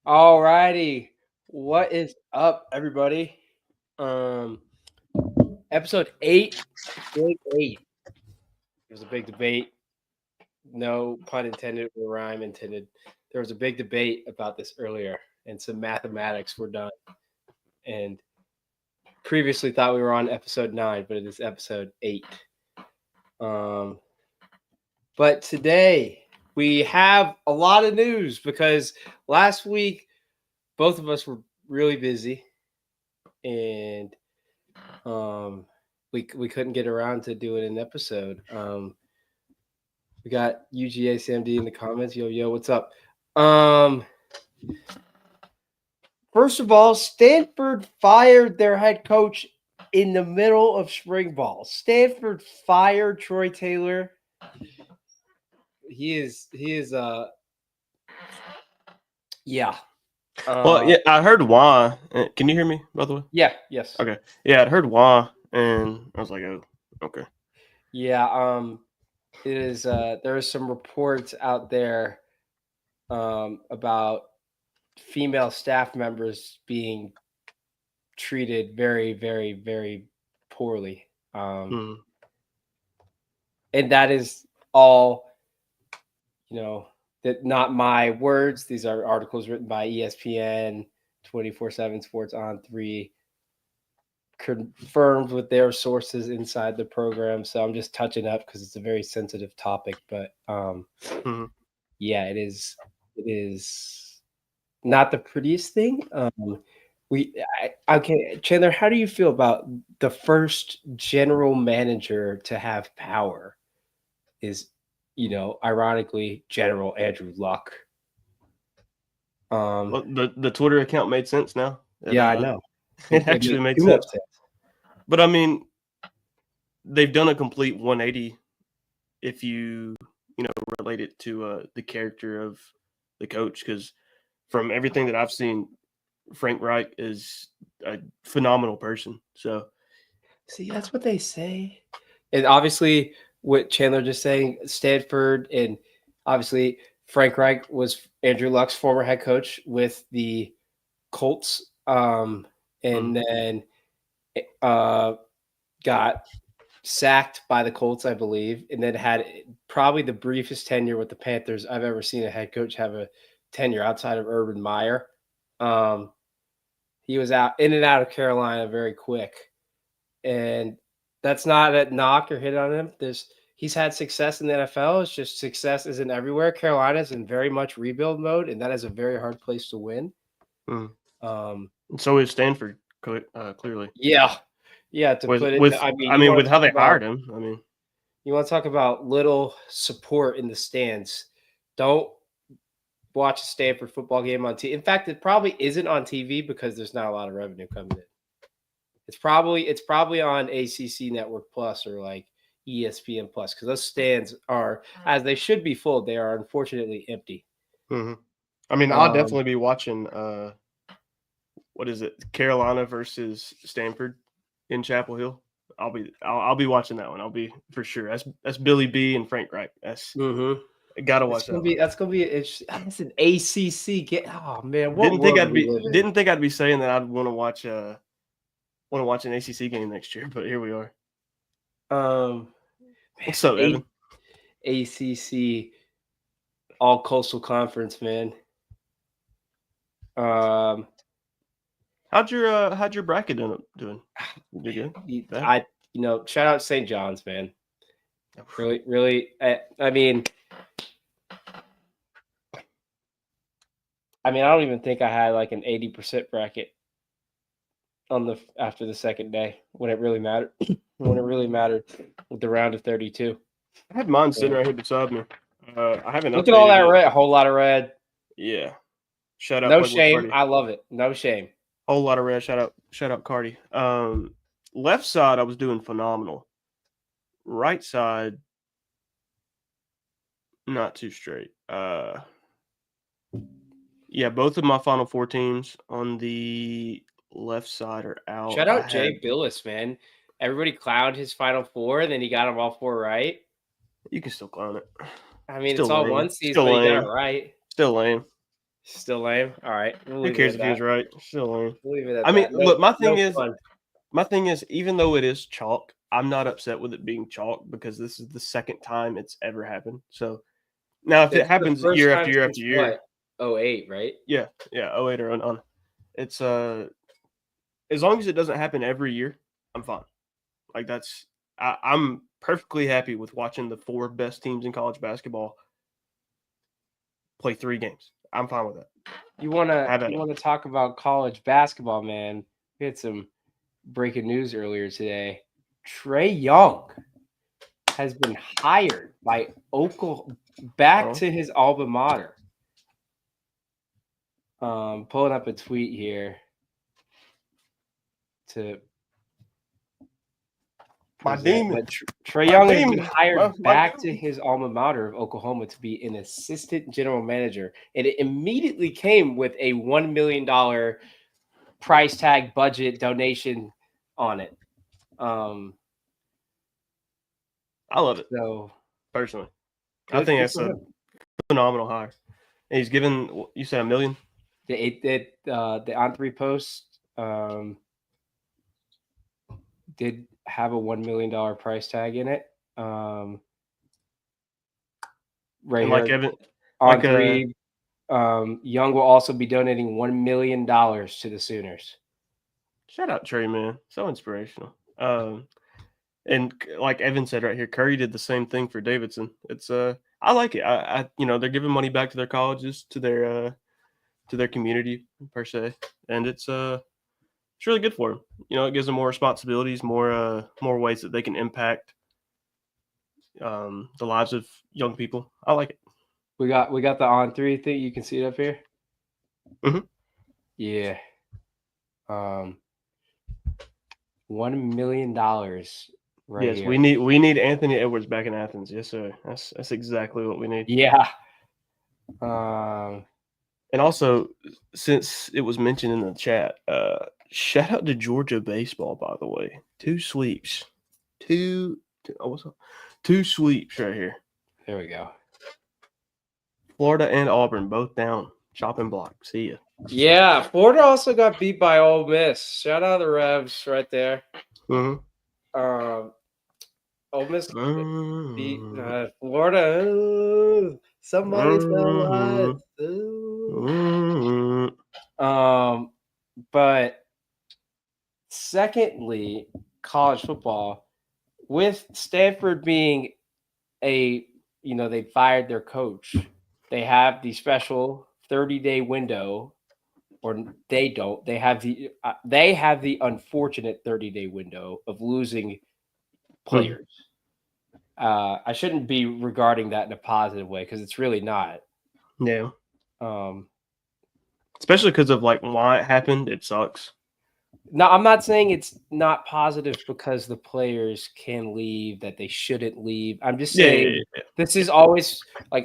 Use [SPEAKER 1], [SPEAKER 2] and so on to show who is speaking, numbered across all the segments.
[SPEAKER 1] All righty. What is up, everybody? Episode 8, Big 8. There was a big debate. No pun intended or rhyme intended. There was a big debate about this earlier, and some mathematics were done. And previously thought we were on episode 9, but it is episode 8. But today we have a lot of news because last week both of us were really busy, and we couldn't get around to doing an episode. We got UGA CMD in the comments. Yo, what's up? First of all, Stanford fired their head coach in the middle of spring ball. Stanford fired Troy Taylor. He is yeah.
[SPEAKER 2] Well, I heard why. Can you hear me, by the way?
[SPEAKER 1] Yeah, yes.
[SPEAKER 2] Okay. Yeah, I heard why, and I was like, oh, okay.
[SPEAKER 1] Yeah, it is there are some reports out there about female staff members being treated very, very, very poorly. And that is all, that not my words. These are articles written by ESPN, 24/7 Sports on 3, confirmed with their sources inside the program. So I'm just touching up because it's a very sensitive topic. But yeah, it is not the prettiest thing. Okay, Chandler, how do you feel about the first general manager to have power is, ironically, General Andrew Luck?
[SPEAKER 2] Well, the Twitter account made sense now.
[SPEAKER 1] I know.
[SPEAKER 2] It actually made sense. But I mean, they've done a complete 180 if you relate it to the character of the coach, because from everything that I've seen, Frank Reich is a phenomenal person. So,
[SPEAKER 1] see, that's what they say. And obviously, what Chandler just saying, Stanford, and obviously Frank Reich was Andrew Luck's former head coach with the Colts, and then got sacked by the Colts, I believe, and then had probably the briefest tenure with the Panthers I've ever seen a head coach have a tenure outside of Urban Meyer. He was in and out of Carolina very quick, and that's not a knock or hit on him. He's had success in the NFL. It's just success isn't everywhere. Carolina's in very much rebuild mode, and that is a very hard place to win.
[SPEAKER 2] So is Stanford, clearly.
[SPEAKER 1] Yeah. With
[SPEAKER 2] how they hired him. I mean,
[SPEAKER 1] you want to talk about little support in the stands? Don't watch a Stanford football game on TV. In fact, it probably isn't on TV because there's not a lot of revenue coming in. It's probably on ACC Network Plus or like ESPN Plus, because those stands are, as they should be full, they are unfortunately empty.
[SPEAKER 2] I mean, I'll definitely be watching. What is it? Carolina versus Stanford in Chapel Hill. I'll be watching that one. I'll be for sure. That's Billy B and Frank Reich. That's gotta watch that.
[SPEAKER 1] That's gonna be it's an ACC game. Oh man,
[SPEAKER 2] didn't think I'd be saying that I'd want to watch an ACC game next year, but here we are. What's up, Evan?
[SPEAKER 1] ACC All Coastal Conference, man.
[SPEAKER 2] How'd your bracket end up doing? You good?
[SPEAKER 1] Shout out St. John's, man. Really, I mean, I don't even think I had like an 80% bracket after the second day when it really mattered. With the round of 32.
[SPEAKER 2] I had mine sitting right here beside me. I haven't
[SPEAKER 1] look at all that red. A whole lot of red.
[SPEAKER 2] Yeah. Shout out.
[SPEAKER 1] No shame. I love it. No shame.
[SPEAKER 2] Whole lot of red. Shout out Cardi. Left side, I was doing phenomenal. Right side, not too straight. Yeah, both of my Final Four teams on the left side are out.
[SPEAKER 1] Shout out Jay Billis, man. Everybody clowned his Final Four, and then he got them all 4 right.
[SPEAKER 2] You can still clown it.
[SPEAKER 1] I mean, it's all one season, but he got it right.
[SPEAKER 2] Still lame.
[SPEAKER 1] Still lame. All right. We'll
[SPEAKER 2] Who
[SPEAKER 1] leave
[SPEAKER 2] cares
[SPEAKER 1] it
[SPEAKER 2] if
[SPEAKER 1] at
[SPEAKER 2] he
[SPEAKER 1] that.
[SPEAKER 2] was right? Still lame.
[SPEAKER 1] We'll leave it at
[SPEAKER 2] I mean,
[SPEAKER 1] that.
[SPEAKER 2] look, my
[SPEAKER 1] fun.
[SPEAKER 2] thing is, even though it is chalk, I'm not upset with it being chalk because this is the second time it's ever happened. So now, if it
[SPEAKER 1] It's the
[SPEAKER 2] happens
[SPEAKER 1] first
[SPEAKER 2] year
[SPEAKER 1] time
[SPEAKER 2] after year
[SPEAKER 1] since
[SPEAKER 2] after year,
[SPEAKER 1] what? 08, right?
[SPEAKER 2] yeah, 08 or on. It's as long as it doesn't happen every year, I'm fine. Like I'm perfectly happy with watching the 4 best teams in college basketball play 3 games. I'm fine with that.
[SPEAKER 1] You wanna talk about college basketball, man? We had some breaking news earlier today. Trae Young has been hired by Oklahoma back to his alma mater. Pulling up a tweet here to
[SPEAKER 2] my demon.
[SPEAKER 1] Trae Young has been hired back to his alma mater of Oklahoma to be an assistant general manager, and it immediately came with a $1 million price tag budget donation on it.
[SPEAKER 2] I love it.
[SPEAKER 1] So
[SPEAKER 2] personally, I think that's a phenomenal hire. And he's given, you said, $1 million.
[SPEAKER 1] The On3 post did have a $1 million price tag in it. Right
[SPEAKER 2] and
[SPEAKER 1] here,
[SPEAKER 2] like Evan,
[SPEAKER 1] On3, Young will also be donating $1 million to the Sooners.
[SPEAKER 2] Shout out Trey, man, so inspirational. And like Evan said right here, Curry did the same thing for Davidson. It's I like it. I they're giving money back to their colleges, to their community per se, and it's really good for them. It gives them more responsibilities, more ways that they can impact the lives of young people. I like it.
[SPEAKER 1] We got the On3 thing. You can see it up here.
[SPEAKER 2] Mm-hmm.
[SPEAKER 1] Yeah. $1 million. Right
[SPEAKER 2] yes,
[SPEAKER 1] here.
[SPEAKER 2] we need Anthony Edwards back in Athens. Yes, sir. That's exactly what we need.
[SPEAKER 1] Yeah.
[SPEAKER 2] And also, since it was mentioned in the chat, shout out to Georgia baseball, by the way. 2 sweeps. Two sweeps right here.
[SPEAKER 1] There we go.
[SPEAKER 2] Florida and Auburn both down. Chopping block. See ya.
[SPEAKER 1] Yeah, Florida also got beat by Ole Miss. Shout out the Revs right there.
[SPEAKER 2] Mm-hmm.
[SPEAKER 1] Ole Miss beat Florida. Somebody tell us. But secondly, college football, with Stanford being they fired their coach. They have the special 30-day window, or they don't. They have the unfortunate 30-day window of losing players. I shouldn't be regarding that in a positive way because it's really not.
[SPEAKER 2] Yeah. Especially because of why it happened. It sucks.
[SPEAKER 1] No, I'm not saying it's not positive because the players can leave, that they shouldn't leave. I'm just saying this is always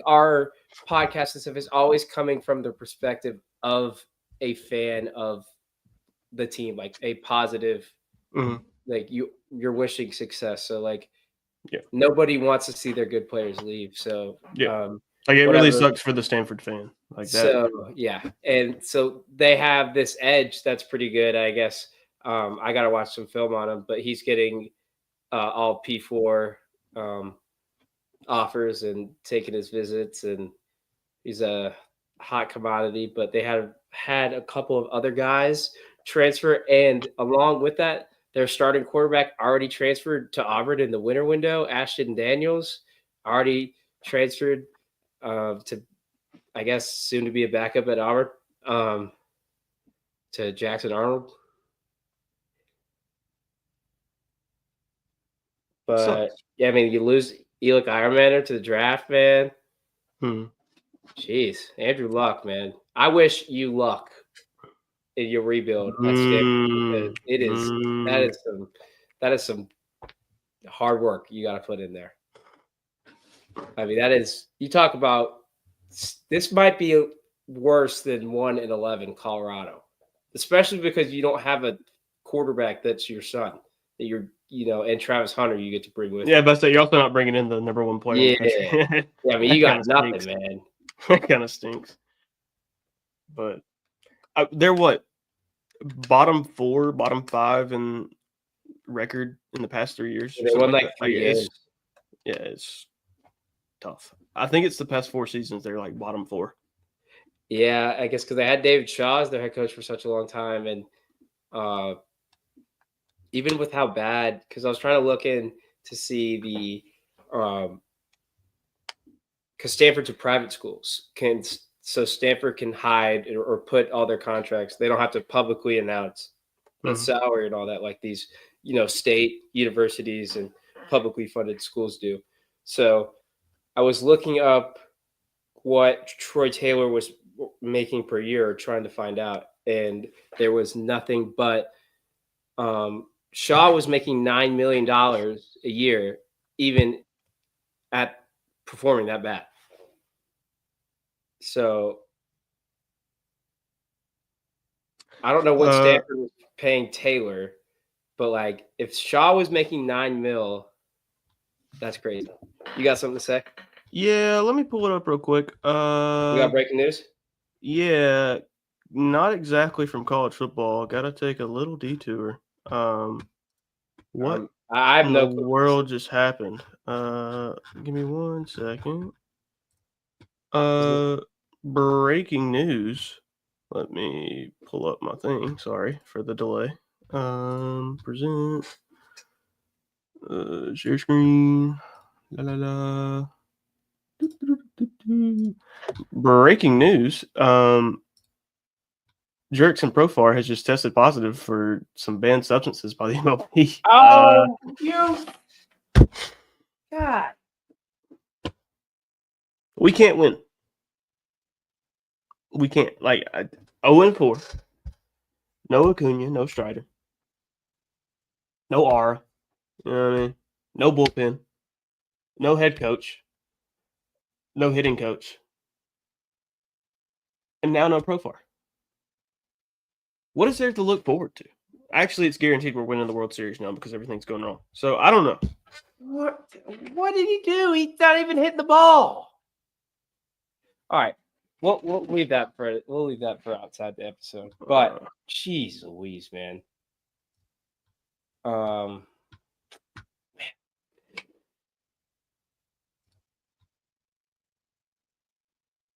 [SPEAKER 1] our podcast and stuff is always coming from the perspective of a fan of the team, a positive, you're wishing success. So nobody wants to see their good players leave. So
[SPEAKER 2] it really sucks for the Stanford fan that.
[SPEAKER 1] So and so they have this edge that's pretty good, I guess. I got to watch some film on him, but he's getting all P4 offers and taking his visits, and he's a hot commodity. But they had a couple of other guys transfer, and along with that, their starting quarterback already transferred to Auburn in the winter window. Ashton Daniels already transferred to, I guess, soon to be a backup at Auburn, to Jackson Arnold. But you lose Elick Ironmaner to the draft, man. Jeez, Andrew Luck, man. I wish you luck in your rebuild at Stanford, because that is some hard work you got to put in there. You talk about, this might be worse than 1-11 Colorado, especially because you don't have a quarterback that's your son that and Travis Hunter you get to bring with.
[SPEAKER 2] Yeah, but you're also not bringing in the number 1 player.
[SPEAKER 1] Yeah, you got nothing, man.
[SPEAKER 2] That kind of stinks. But they're what? Bottom 4, bottom 5 in record in the past 3 years.
[SPEAKER 1] They won like
[SPEAKER 2] that.
[SPEAKER 1] 3 games.
[SPEAKER 2] It's tough. I think it's the past 4 seasons they're like bottom 4.
[SPEAKER 1] Yeah, I guess because they had David Shaw as their head coach for such a long time, and even with how bad, because I was trying to look in to see the because Stanford's a private schools, so Stanford can hide or put all their contracts. They don't have to publicly announce the salary and all that like these, state universities and publicly funded schools do. So I was looking up what Troy Taylor was making per year, trying to find out, and there was nothing but Shaw was making $9 million a year, even at performing that bad. So I don't know what Stanford was paying Taylor, but like if Shaw was making $9 million, that's crazy. You got something to say?
[SPEAKER 2] Yeah, let me pull it up real quick.
[SPEAKER 1] We got breaking news?
[SPEAKER 2] Yeah, not exactly from college football. Gotta take a little detour. What
[SPEAKER 1] I have
[SPEAKER 2] in
[SPEAKER 1] no
[SPEAKER 2] the
[SPEAKER 1] clue.
[SPEAKER 2] world just happened? Give me 1 second. Breaking news. Let me pull up my thing. Sorry for the delay. Present. Share screen. La la la. Breaking news. Jurickson Profar has just tested positive for some banned substances by the MLB.
[SPEAKER 1] Oh, you! God.
[SPEAKER 2] We can't win. We can't. 0-4. No Acuna, no Strider. No Ara. You know what I mean? No bullpen. No head coach. No hitting coach. And now no Profar. What is there to look forward to? Actually, it's guaranteed we're winning the World Series now because everything's going wrong. So I don't know.
[SPEAKER 1] What did he do? He's not even hitting the ball. All right. We'll leave that for outside the episode. But jeez Louise, man.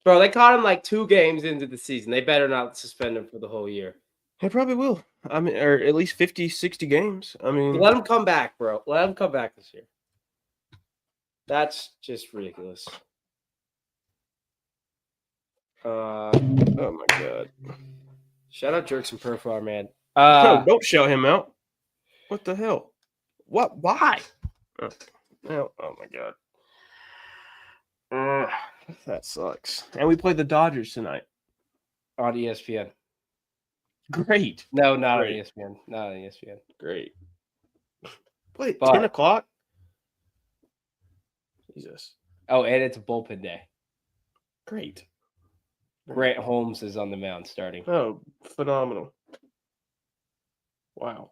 [SPEAKER 1] Bro, they caught him like 2 games into the season. They better not suspend him for the whole year.
[SPEAKER 2] They probably will. I mean, or at least 50, 60 games. I mean,
[SPEAKER 1] let him come back, bro. Let him come back this year. That's just ridiculous.
[SPEAKER 2] Oh my god!
[SPEAKER 1] Shout out Jurickson Profar, man.
[SPEAKER 2] No, don't shout him out. What the hell? What? Why? Oh my god. That sucks. And we played the Dodgers tonight
[SPEAKER 1] on ESPN.
[SPEAKER 2] Great.
[SPEAKER 1] No, not on ESPN. Not on ESPN.
[SPEAKER 2] Great. Wait, 10 o'clock? Jesus.
[SPEAKER 1] Oh, and it's a bullpen day.
[SPEAKER 2] Great.
[SPEAKER 1] Grant Holmes is on the mound starting.
[SPEAKER 2] Oh, phenomenal. Wow.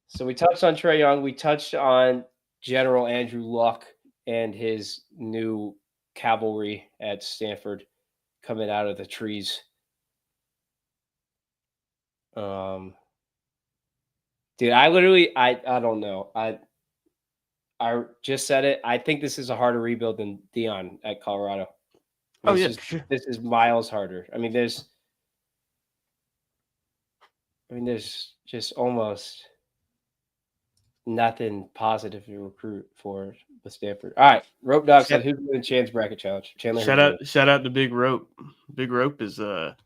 [SPEAKER 1] So we touched on Trae Young. We touched on General Andrew Luck and his new cavalry at Stanford coming out of the trees. Dude, I don't know. I just said it. I think this is a harder rebuild than Deion at Colorado.
[SPEAKER 2] Sure.
[SPEAKER 1] This is miles harder. I mean, there's just almost nothing positive to recruit for the Stanford. All right, Rope Dog said, "Who's winning Chan's bracket challenge?" Chandler.
[SPEAKER 2] Shout out to Big Rope. Big Rope is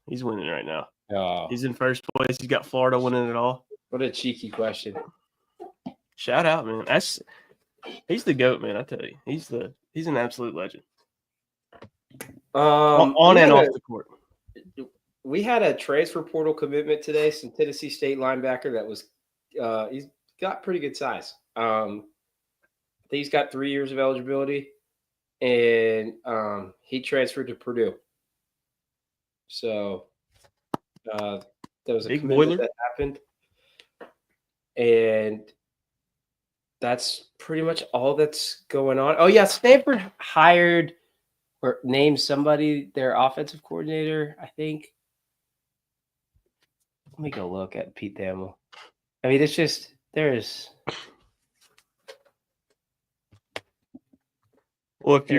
[SPEAKER 2] he's winning right now.
[SPEAKER 1] Oh.
[SPEAKER 2] He's in first place. He's got Florida winning it all.
[SPEAKER 1] What a cheeky question.
[SPEAKER 2] Shout out, man. He's the GOAT, man. I tell you, he's an absolute legend. On and off the court.
[SPEAKER 1] We had a transfer portal commitment today. Some Tennessee State linebacker that was he's got pretty good size. I think he's got 3 years of eligibility, and he transferred to Purdue. So there was a commitment that happened, and that's pretty much all that's going on. Oh yeah, Stanford hired or name somebody their offensive coordinator, I think. Let me go look at Pete Thamel. I mean, it's just there's.
[SPEAKER 2] Well, if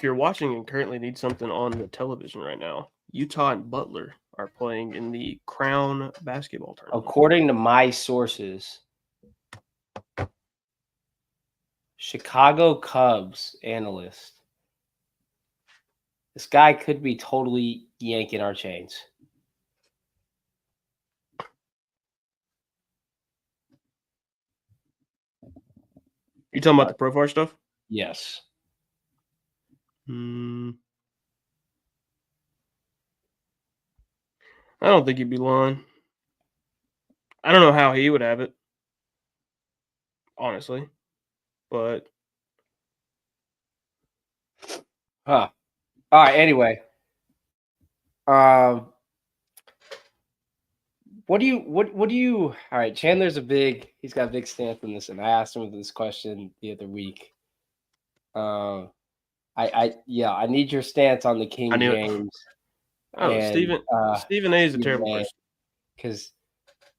[SPEAKER 2] you're watching and currently need something on the television right now, Utah and Butler are playing in the Crown basketball tournament.
[SPEAKER 1] According to my sources, Chicago Cubs analyst. This guy could be totally yanking our chains.
[SPEAKER 2] You talking about the Profar stuff?
[SPEAKER 1] Yes.
[SPEAKER 2] I don't think he'd be lying. I don't know how he would have it, honestly, but.
[SPEAKER 1] Huh. All right. Anyway, what do you? All right. Chandler's he's got a big stance on this, and I asked him this question the other week. I need your stance on the King James.
[SPEAKER 2] Stephen A. is a terrible person.
[SPEAKER 1] Because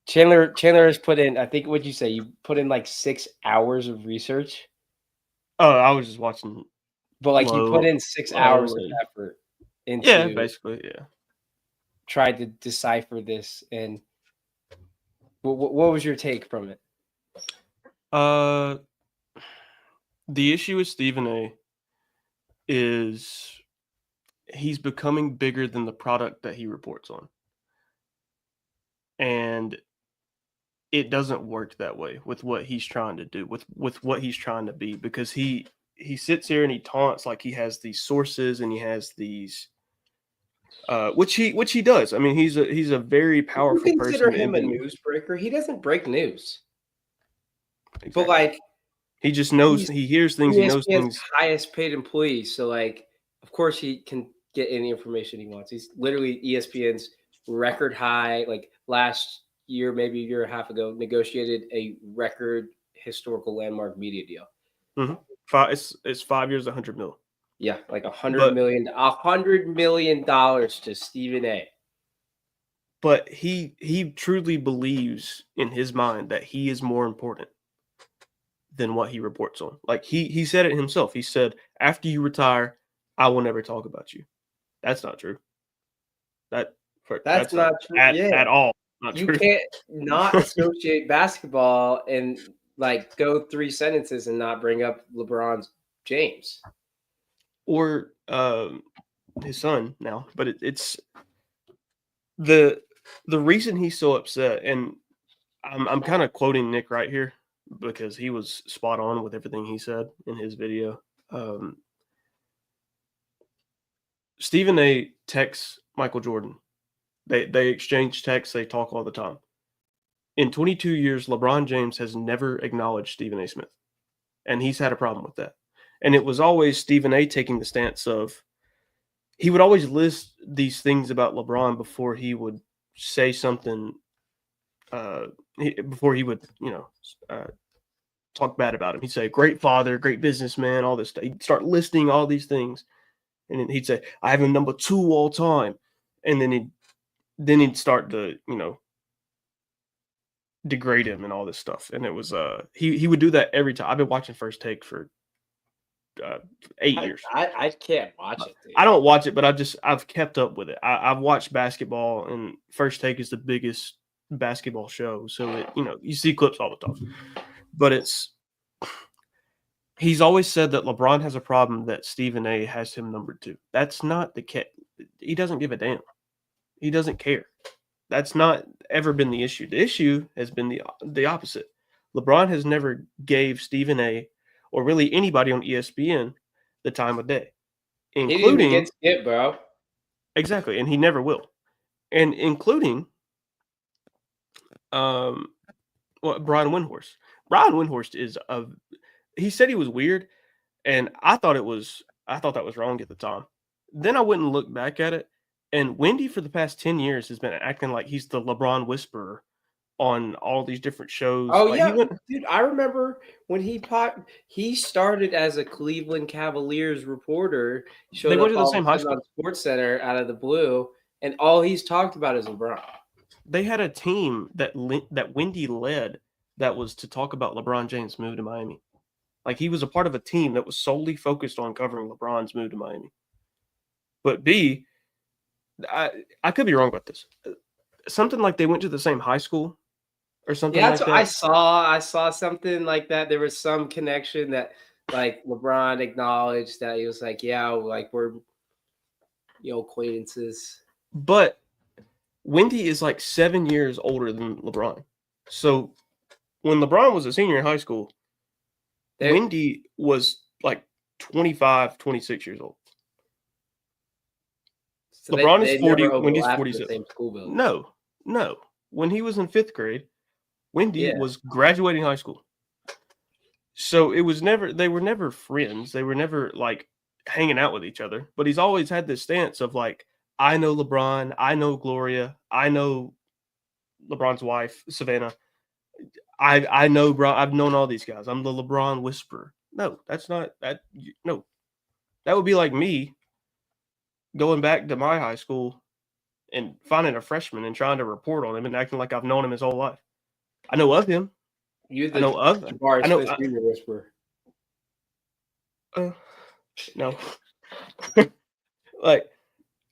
[SPEAKER 1] Chandler has put in, I think, what'd you say? You put in like 6 hours of research.
[SPEAKER 2] Oh, I was just watching.
[SPEAKER 1] But like you put in 6 hours of effort into
[SPEAKER 2] basically.
[SPEAKER 1] tried to decipher this. And what was your take from it?
[SPEAKER 2] The issue with Stephen A. is he's becoming bigger than the product that he reports on. And it doesn't work that way with what he's trying to do, with what he's trying to be, because he sits here and he taunts like he has these sources and he has these which he does. I mean, he's a very powerful person.
[SPEAKER 1] You consider him a newsbreaker. He doesn't break news. Exactly. But like
[SPEAKER 2] he just knows, he hears things, he knows things.
[SPEAKER 1] Highest paid employee, so like of course he can get any information he wants. He's literally ESPN's record high, like last year, maybe a year and a half ago, negotiated a record historical landmark media deal.
[SPEAKER 2] Mm-hmm. It's 5 years, $100 million.
[SPEAKER 1] Yeah, like $100 million to Stephen A.
[SPEAKER 2] But he truly believes in his mind that he is more important than what he reports on. Like he said it himself. He said, after you retire, I will never talk about you. That's not true. That's not true at all. Not
[SPEAKER 1] you
[SPEAKER 2] true.
[SPEAKER 1] Can't not associate basketball and like go 3 sentences and not bring up LeBron James
[SPEAKER 2] or his son now. But it's the reason he's so upset, and I'm kind of quoting Nick right here because he was spot on with everything he said in his video. Stephen A. texts Michael Jordan. They exchange texts. They talk all the time. In 22 years, LeBron James has never acknowledged Stephen A. Smith, and he's had a problem with that. And it was always Stephen A. taking the stance of, he would always list these things about LeBron before he would say something, before he would, talk bad about him. He'd say, great father, great businessman, all this stuff. He'd start listing all these things. And then he'd say, I have him number 2 all time. And then he'd start to, degrade him and all this stuff. And it was he would do that every time. I've been watching First Take for 8 years.
[SPEAKER 1] I can't watch it, dude.
[SPEAKER 2] I don't watch it, but I've kept up with it. I've watched basketball, and First Take is the biggest basketball show. So you see clips all the time. But he's always said that LeBron has a problem that Stephen A. has him number 2. That's not the case. He doesn't give a damn. He doesn't care. That's not ever been the issue. The issue has been the opposite. LeBron has never gave Stephen A. or really anybody on ESPN the time of day, including
[SPEAKER 1] he didn't bro.
[SPEAKER 2] Exactly, and he never will, and including Brian Windhorst. Brian Windhorst he said he was weird, and I thought that was wrong at the time. Then I went and looked back at it. And Wendy, for the past 10 years, has been acting like he's the LeBron whisperer on all these different shows.
[SPEAKER 1] Oh
[SPEAKER 2] Like,
[SPEAKER 1] yeah, dude! I remember when he started as a Cleveland Cavaliers reporter,
[SPEAKER 2] they
[SPEAKER 1] showed
[SPEAKER 2] went
[SPEAKER 1] up
[SPEAKER 2] to the
[SPEAKER 1] all of
[SPEAKER 2] same
[SPEAKER 1] a
[SPEAKER 2] high
[SPEAKER 1] sudden
[SPEAKER 2] school.
[SPEAKER 1] on SportsCenter out of the blue, and all he's talked about is LeBron.
[SPEAKER 2] They had a team that Wendy led that was to talk about LeBron James' move to Miami. Like, he was a part of a team that was solely focused on covering LeBron's move to Miami. But B, I could be wrong about this. Something like they went to the same high school or something
[SPEAKER 1] Yeah,
[SPEAKER 2] like
[SPEAKER 1] that's what I
[SPEAKER 2] that.
[SPEAKER 1] saw. I saw something like that. There was some connection that, like, LeBron acknowledged that he was like, "Yeah, like we're acquaintances."
[SPEAKER 2] But Wendy is like 7 years older than LeBron. So when LeBron was a senior in high school,
[SPEAKER 1] They,
[SPEAKER 2] Wendy was like 25, 26 years old.
[SPEAKER 1] so
[SPEAKER 2] LeBron is
[SPEAKER 1] they
[SPEAKER 2] 40.
[SPEAKER 1] never
[SPEAKER 2] Wendy's
[SPEAKER 1] overlapped in the
[SPEAKER 2] 47.
[SPEAKER 1] same school building.
[SPEAKER 2] No. When he was in 5th grade, Wendy
[SPEAKER 1] Yeah.
[SPEAKER 2] was graduating high school. So they were never friends. They were never like hanging out with each other. But he's always had this stance of like, I know LeBron, I know Gloria, I know LeBron's wife, Savannah. I know, bro. I've known all these guys. I'm the LeBron whisperer. No, that's not that. No, that would be like me going back to my high school and finding a freshman and trying to report on him and acting like I've known him his whole life. I know of him.
[SPEAKER 1] You're
[SPEAKER 2] I
[SPEAKER 1] the
[SPEAKER 2] know of.
[SPEAKER 1] Jabari
[SPEAKER 2] I know.
[SPEAKER 1] Smith Jr. whisperer.
[SPEAKER 2] No, like,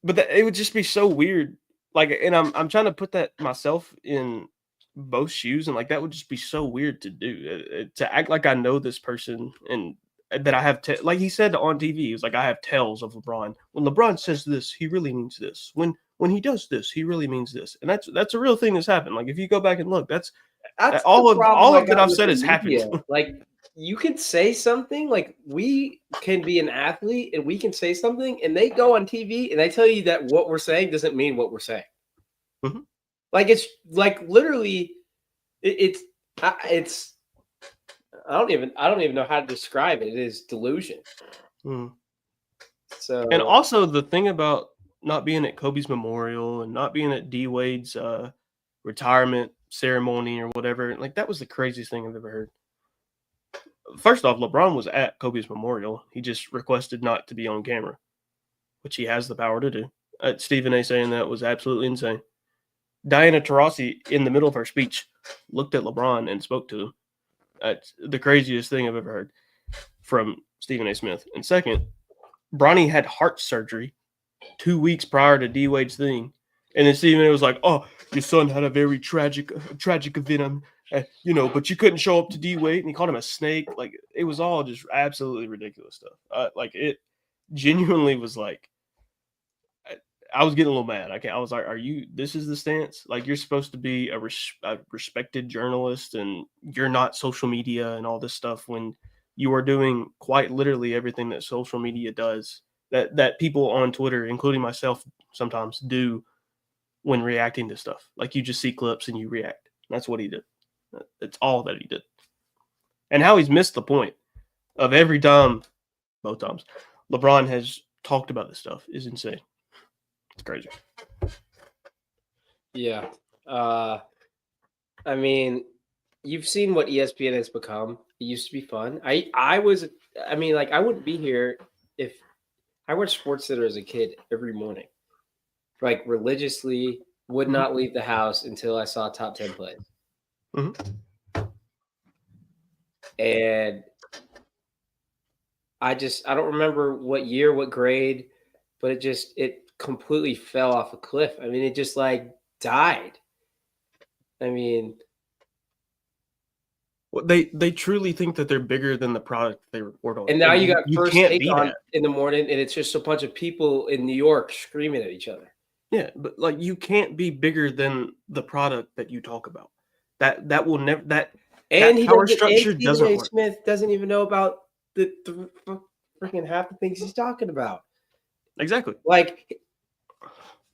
[SPEAKER 2] but it would just be so weird. Like, and I'm trying to put that myself in both shoes, and like that would just be so weird to do. To act like I know this person and that I have like he said on TV, he was like, I have tells of LeBron. When LeBron says this, he really means this. When he does this, he really means this. And that's a real thing that's happened. Like if you go back and look, that's all
[SPEAKER 1] the problem I
[SPEAKER 2] of that
[SPEAKER 1] got
[SPEAKER 2] I've
[SPEAKER 1] with
[SPEAKER 2] said
[SPEAKER 1] the
[SPEAKER 2] has happened.
[SPEAKER 1] media. Like, you can say something, like, we can be an athlete and we can say something, and they go on TV and they tell you that what we're saying doesn't mean what we're saying.
[SPEAKER 2] Mm-hmm.
[SPEAKER 1] Like, it's like literally, it's I don't even know how to describe it. It is delusion.
[SPEAKER 2] Mm.
[SPEAKER 1] So,
[SPEAKER 2] and also the thing about not being at Kobe's memorial and not being at D Wade's retirement ceremony or whatever, like that was the craziest thing I've ever heard. First off, LeBron was at Kobe's memorial. He just requested not to be on camera, which he has the power to do. Stephen A. saying that was absolutely insane. Diana Taurasi, in the middle of her speech, looked at LeBron and spoke to him. That's the craziest thing I've ever heard from Stephen A. Smith. And second, Bronny had heart surgery 2 weeks prior to D Wade's thing. And then Stephen A. was like, "Oh, your son had a very tragic event, but you couldn't show up to D Wade," and he called him a snake. Like, it was all just absolutely ridiculous stuff. Like, it genuinely was like, I was getting a little mad. I was like, this is the stance? Like, you're supposed to be a respected journalist and you're not social media and all this stuff when you are doing quite literally everything that social media does, that people on Twitter, including myself, sometimes do when reacting to stuff. Like, you just see clips and you react. That's what he did. That's all that he did. And how he's missed the point of every time, both times, LeBron has talked about this stuff is insane. It's crazy.
[SPEAKER 1] yeah. I mean, you've seen what ESPN has become. It used to be fun. I wouldn't be here if I watched SportsCenter as a kid every morning. Like, religiously, would not leave the house until I saw top 10 plays.
[SPEAKER 2] Mm-hmm.
[SPEAKER 1] And I don't remember what year, what grade, but it completely fell off a cliff. I mean, it just like died. I mean,
[SPEAKER 2] well, they truly think that they're bigger than the product they report on.
[SPEAKER 1] and now you got First
[SPEAKER 2] can't
[SPEAKER 1] Take
[SPEAKER 2] be
[SPEAKER 1] on
[SPEAKER 2] that
[SPEAKER 1] in the morning, and it's just a bunch of people in New York screaming at each other.
[SPEAKER 2] Yeah, but like, you can't be bigger than the product that you talk about. That will never
[SPEAKER 1] And
[SPEAKER 2] that power structure doesn't work.
[SPEAKER 1] Smith doesn't even know about the freaking half the things he's talking about.
[SPEAKER 2] Exactly.
[SPEAKER 1] Like,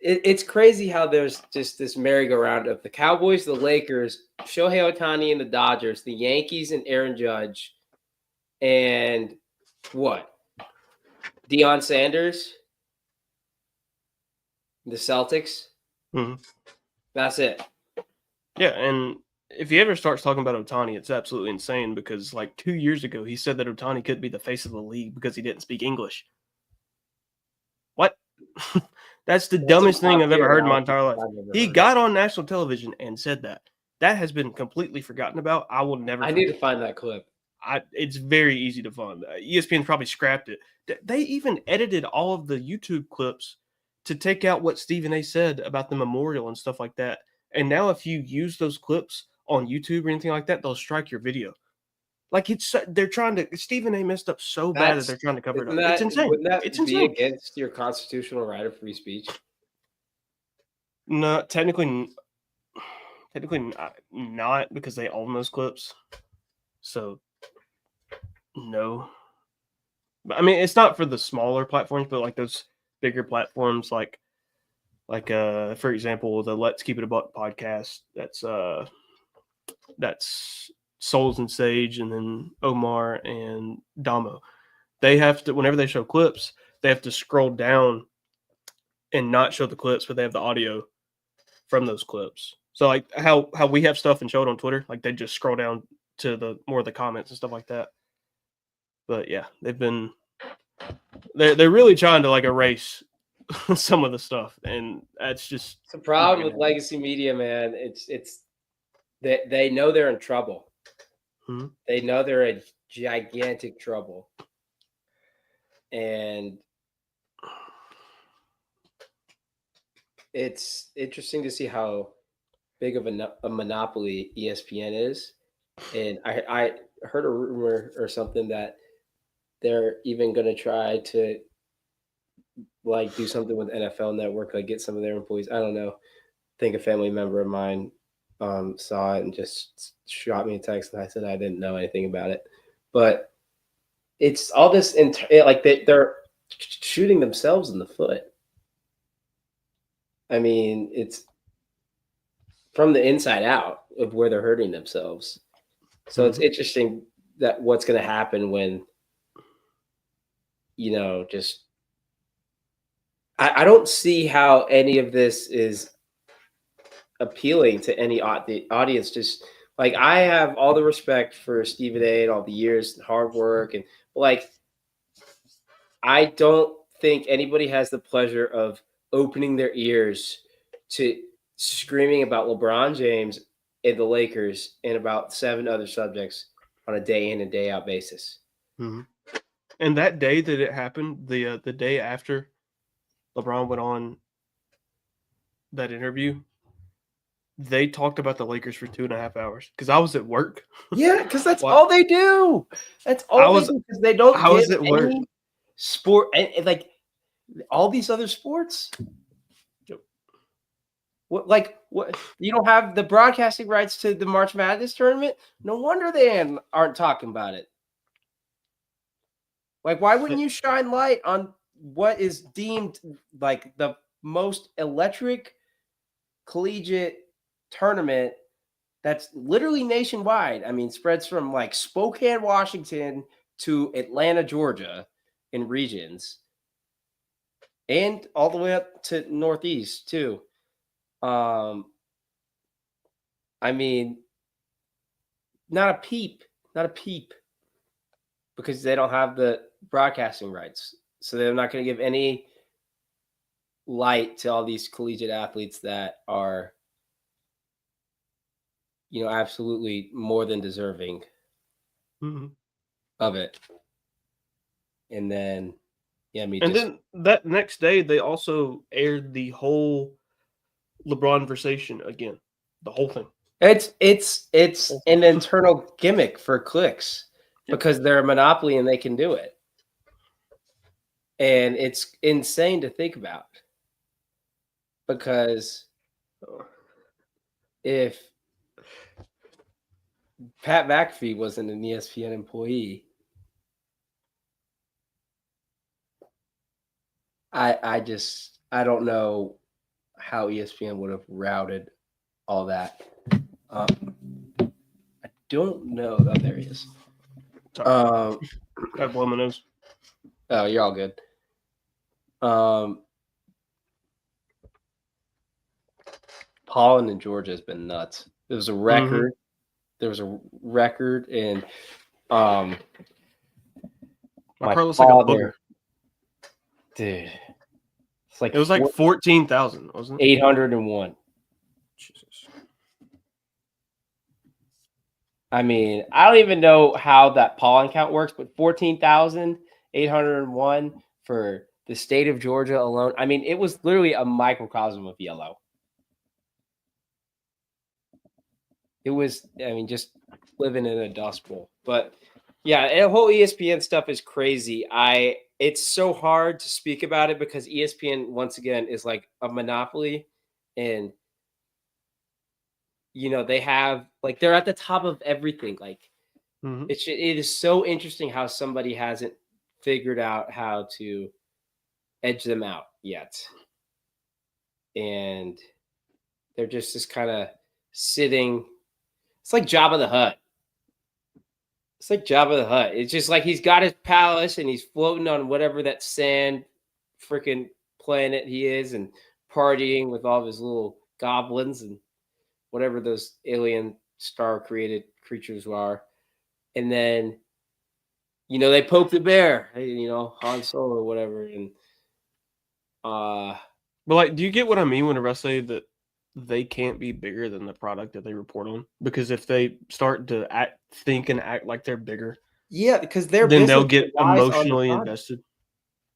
[SPEAKER 1] it's crazy how there's just this merry-go-round of the Cowboys, the Lakers, Shohei Ohtani and the Dodgers, the Yankees and Aaron Judge, and what? Deion Sanders, the Celtics.
[SPEAKER 2] Mm-hmm.
[SPEAKER 1] That's it.
[SPEAKER 2] Yeah, and if he ever starts talking about Ohtani, it's absolutely insane because like 2 years ago, he said that Ohtani could be the face of the league because he didn't speak English. What? That's the
[SPEAKER 1] That's a
[SPEAKER 2] dumbest thing I've ever
[SPEAKER 1] popular
[SPEAKER 2] heard in my
[SPEAKER 1] analogy
[SPEAKER 2] entire life.
[SPEAKER 1] I've never
[SPEAKER 2] He
[SPEAKER 1] heard.
[SPEAKER 2] got on national television and said that. That has been completely forgotten about. I will never
[SPEAKER 1] I need
[SPEAKER 2] forget.
[SPEAKER 1] to find that clip.
[SPEAKER 2] It's very easy to find. ESPN probably scrapped it. They even edited all of the YouTube clips to take out what Stephen A said about the memorial and stuff like that. And now if you use those clips on YouTube or anything like that, they'll strike your video. Like they're trying to. Stephen A messed up so bad that they're trying to cover it up. It's insane.
[SPEAKER 1] Wouldn't that
[SPEAKER 2] It's
[SPEAKER 1] be
[SPEAKER 2] insane.
[SPEAKER 1] against your constitutional right of free speech?
[SPEAKER 2] No, technically not because they own those clips. So no. But I mean, it's not for the smaller platforms, but like those bigger platforms, like for example, the Let's Keep It a Buck podcast. That's Souls and Sage, and then Omar and Damo. They have to, whenever they show clips, they have to scroll down and not show the clips, but they have the audio from those clips. So like how we have stuff and show it on Twitter, like they just scroll down to the more of the comments and stuff like that. But yeah, they're really trying to like erase some of the stuff, and that's just
[SPEAKER 1] It's a problem with legacy media, man. It's they know they're in trouble.
[SPEAKER 2] Mm-hmm.
[SPEAKER 1] They know they're in gigantic trouble, and it's interesting to see how big of a monopoly ESPN is. And I heard a rumor or something that they're even going to try to like do something with NFL Network, like get some of their employees. I don't know. I think a family member of mine saw it and just shot me a text, and I said I didn't know anything about it. But it's all this like they're shooting themselves in the foot. I mean, it's from the inside out of where they're hurting themselves. So it's interesting that what's going to happen when, just I don't see how any of this is appealing to the audience. Just like I have all the respect for Stephen A and all the years and hard work, and like I don't think anybody has the pleasure of opening their ears to screaming about LeBron James and the Lakers and about 7 other subjects on a day in and day out basis.
[SPEAKER 2] Mm-hmm. And that day that it happened, the day after LeBron went on that interview, they talked about the Lakers for 2.5 hours because I was at work.
[SPEAKER 1] Yeah, because that's all they do. That's all they do because they don't give any sport and like all these other sports. What you don't have the broadcasting rights to the March Madness tournament? No wonder they aren't talking about it. Like, why wouldn't you shine light on what is deemed like the most electric collegiate tournament that's literally nationwide? I mean, spreads from like Spokane, Washington to Atlanta, Georgia in regions, and all the way up to Northeast too. I mean, not a peep, because they don't have the broadcasting rights. So they're not going to give any light to all these collegiate athletes that are, absolutely more than deserving of it. And then,
[SPEAKER 2] then that next day, they also aired the whole LeBron conversation again, the whole thing.
[SPEAKER 1] It's an internal gimmick for clicks because they're a monopoly and they can do it. And it's insane to think about because if Pat McAfee wasn't an ESPN employee, I don't know how ESPN would have routed all that. I don't know. Oh, there he is.
[SPEAKER 2] I blow my nose.
[SPEAKER 1] Oh, you're all good. Holland and Georgia has been nuts. There was a record. There was a record, and my
[SPEAKER 2] looks
[SPEAKER 1] father,
[SPEAKER 2] like a booger.
[SPEAKER 1] Dude, it's like
[SPEAKER 2] it was like 14,000, wasn't it?
[SPEAKER 1] 801.
[SPEAKER 2] Jesus.
[SPEAKER 1] I mean, I don't even know how that pollen count works, but 14,801 for the state of Georgia alone. I mean, it was literally a microcosm of yellow. It was, I mean, just living in a dust bowl. But yeah, the whole ESPN stuff is crazy. It's so hard to speak about it because ESPN, once again, is like a monopoly. And, you know, they have, like, they're at the top of everything. Like, it is so interesting how somebody hasn't figured out how to edge them out yet. And they're just kind of sitting. It's like Jabba the Hutt. It's like Jabba the Hutt. It's just like he's got his palace and he's floating on whatever that sand freaking planet he is and partying with all of his little goblins and whatever those alien star created creatures are. And then, you know, they poke the bear, you know, Han Solo or whatever. And
[SPEAKER 2] but like, do you get what I mean when I say that they can't be bigger than the product that they report on? Because if they start to think and act like they're bigger,
[SPEAKER 1] yeah, because
[SPEAKER 2] then they'll get emotionally invested.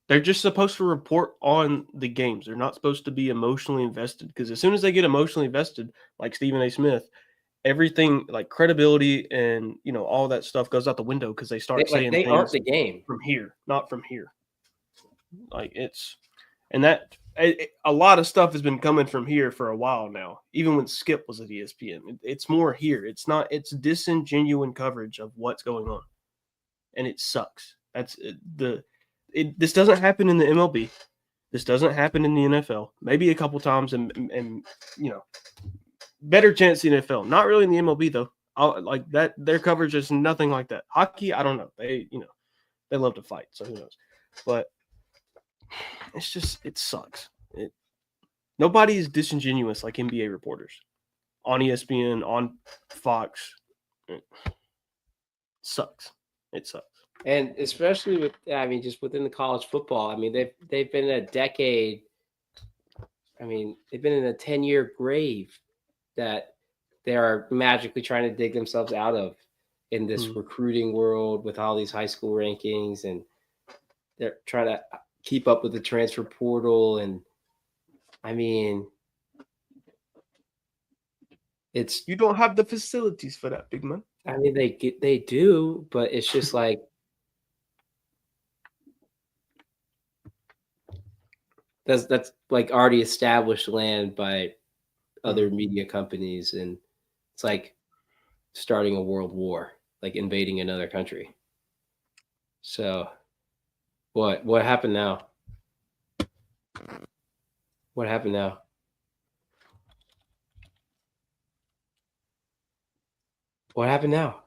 [SPEAKER 2] They're just supposed to report on the games. They're not supposed to be emotionally invested, because as soon as they get emotionally invested, like Stephen A. Smith, everything like credibility and, you know, all that stuff goes out the window because they start saying
[SPEAKER 1] they
[SPEAKER 2] things
[SPEAKER 1] aren't the game
[SPEAKER 2] from here, not from here. Like it's, and that a lot of stuff has been coming from here for a while now. Even when Skip was at ESPN, it's more here. It's not. It's disingenuous coverage of what's going on, and it sucks. That's this doesn't happen in the MLB. This doesn't happen in the NFL. Maybe a couple times, and you know, better chance in the NFL. Not really in the MLB though. Like that, their coverage is nothing like that. Hockey, I don't know. They love to fight, so who knows? But it's just, it sucks. Nobody is disingenuous like NBA reporters on ESPN, on Fox. It sucks. It sucks.
[SPEAKER 1] And especially with, I mean, just within the college football, I mean, they've been in a decade. I mean, they've been in a 10-year grave that they are magically trying to dig themselves out of in this recruiting world with all these high school rankings, and they're trying to keep up with the transfer portal. And I mean,
[SPEAKER 2] you don't have the facilities for that, big man.
[SPEAKER 1] I mean, they do, but it's just like, that's like already established land by other media companies, and it's like starting a world war, like invading another country. So what happened now? What happened now? What happened now?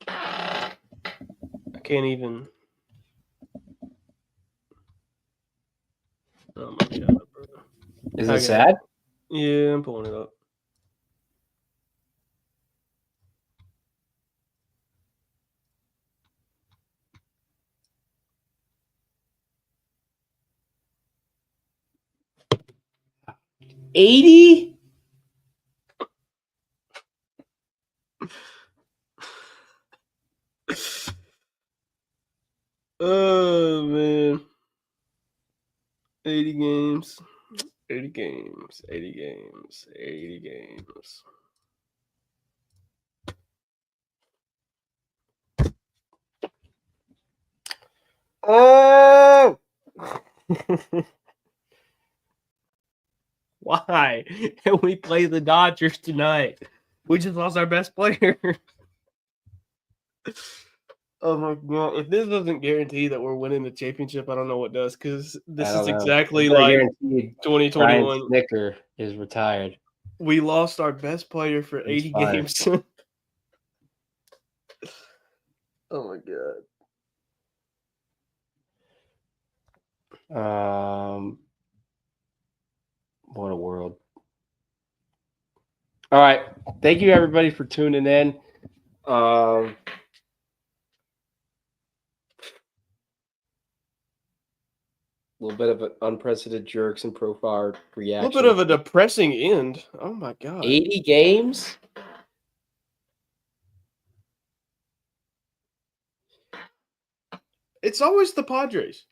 [SPEAKER 2] I can't even. Oh my god, bro.
[SPEAKER 1] Is it sad?
[SPEAKER 2] Yeah, I'm pulling it up.
[SPEAKER 1] $80?
[SPEAKER 2] Oh man. 80 games. 80 games. 80 games. 80 games.
[SPEAKER 1] Oh!
[SPEAKER 2] Why? We play the Dodgers tonight. We just lost our best player. Oh my god! If this doesn't guarantee that we're winning the championship, I don't know what does. Because this is exactly like 2021.
[SPEAKER 1] Snicker is retired.
[SPEAKER 2] We lost our best player for 80 games. Oh my god!
[SPEAKER 1] What a world. All right. Thank you, everybody, for tuning in. A little bit of an unprecedented jerks and profile
[SPEAKER 2] A
[SPEAKER 1] reaction.
[SPEAKER 2] little bit of a depressing end. Oh, my God.
[SPEAKER 1] 80 games?
[SPEAKER 2] It's always the Padres.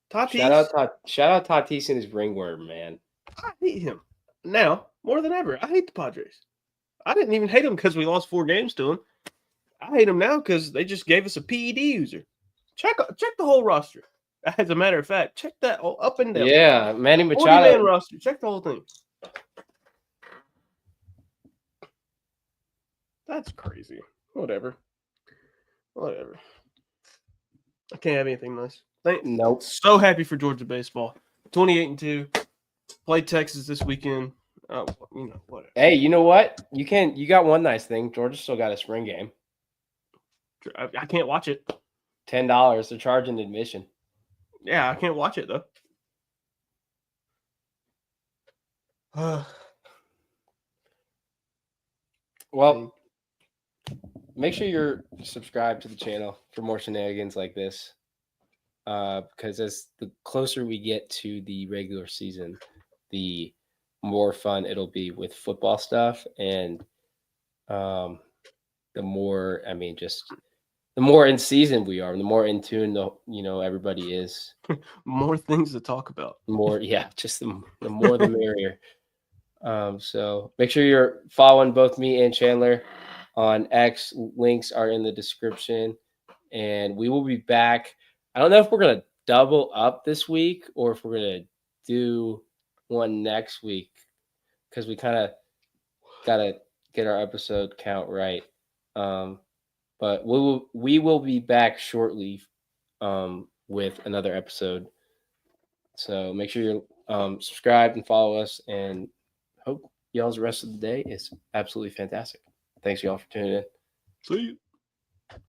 [SPEAKER 2] Tatis.
[SPEAKER 1] Shout out Tatis and his ringworm, man.
[SPEAKER 2] I hate him. Now, more than ever, I hate the Padres. I didn't even hate them because we lost 4 games to them. I hate them now because they just gave us a PED user. Check the whole roster. As a matter of fact, check that all up and down.
[SPEAKER 1] Yeah, Manny
[SPEAKER 2] 40-man
[SPEAKER 1] Machado.
[SPEAKER 2] roster. Check the whole thing. That's crazy. Whatever. I can't have anything nice.
[SPEAKER 1] Nope.
[SPEAKER 2] So happy for Georgia baseball. 28-2. Play Texas this weekend. Whatever.
[SPEAKER 1] Hey, you know what? You got one nice thing. Georgia still got a spring game.
[SPEAKER 2] I can't watch it.
[SPEAKER 1] $10. They're charging admission.
[SPEAKER 2] Yeah, I can't watch it though.
[SPEAKER 1] Well, make sure you're subscribed to the channel for more shenanigans like this. Because as the closer we get to the regular season, the more fun it'll be with football stuff, and the more in season we are, the more in tune everybody is.
[SPEAKER 2] More things to talk about.
[SPEAKER 1] Just the more the merrier. So make sure you're following both me and Chandler on X. Links are in the description, and we will be back. I don't know if we're gonna double up this week or if we're gonna do one next week, because we kind of gotta get our episode count right. But we will be back shortly with another episode. So make sure you're subscribed and follow us, and hope y'all's rest of the day is absolutely fantastic. Thanks y'all for tuning in.
[SPEAKER 2] See you.